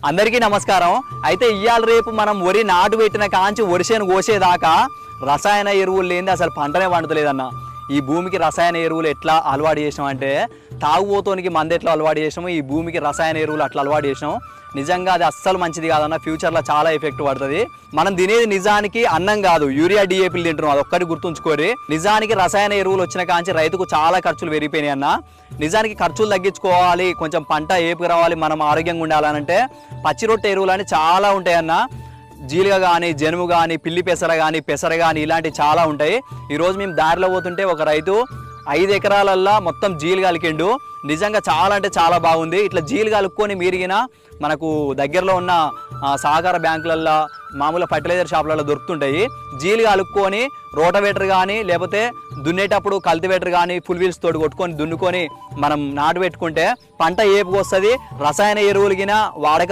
అందరికీ నమస్కారం. అయితే ఇయ్యాల రేపు మనం వరి నాటు పెట్టిన కాంచి వరిసేను కోసేదాకా రసాయన ఎరువులు లేనిది అసలు పంటనే పండుతలేదన్న. ఈ భూమికి రసాయన ఎరువులు ఎట్లా అలవాటు చేసినాం అంటే తాగుబోతోనికి మంది ఎట్లా అలవాటు చేసినాము, ఈ భూమికి రసాయన ఎరువులు అట్లా అలవాటు చేసినాం. నిజంగా అది అస్సలు మంచిది కాదన్న. ఫ్యూచర్లో చాలా ఎఫెక్ట్ పడుతుంది. మనం తినేది నిజానికి అన్నం కాదు, యూరియా డిఏపీలు తింటున్నాం. అది ఒక్కటి గుర్తుంచుకోరి. నిజానికి రసాయన ఎరువులు వచ్చిన కాంచి రైతుకు చాలా ఖర్చులు పెరిగిపోయినాయి అన్న. నిజానికి ఖర్చులు తగ్గించుకోవాలి, కొంచెం పంట ఏపుకు రావాలి, మనం ఆరోగ్యంగా ఉండాలనంటే పచ్చి రొట్టె ఎరువులు అని చాలా ఉంటాయన్న. జీలుగ కానీ, జనుము కానీ, పిల్లి పెసర కానీ, పెసర కానీ ఇలాంటివి చాలా ఉంటాయి. ఈరోజు మేము దారిలో పోతుంటే ఒక రైతు 5 ఎకరాలల్లో మొత్తం జీలు కలికిండు. నిజంగా చాలా అంటే చాలా బాగుంది. ఇట్లా జీలు కలుపుకొని మీరిగిన మనకు దగ్గరలో ఉన్న సహకార బ్యాంకులల్లో, మామూలు ఫర్టిలైజర్ షాపులలో దొరుకుతుంటాయి. జీలు కలుపుకొని రోటవేటర్ కానీ, లేకపోతే దున్నేటప్పుడు కల్టివేటర్ కానీ ఫుల్ వీల్స్ తోటి కొట్టుకొని దున్నుకొని మనం నాటు పెట్టుకుంటే పంట ఏపుకు వస్తుంది. రసాయన ఎరువులు గిన వాడకం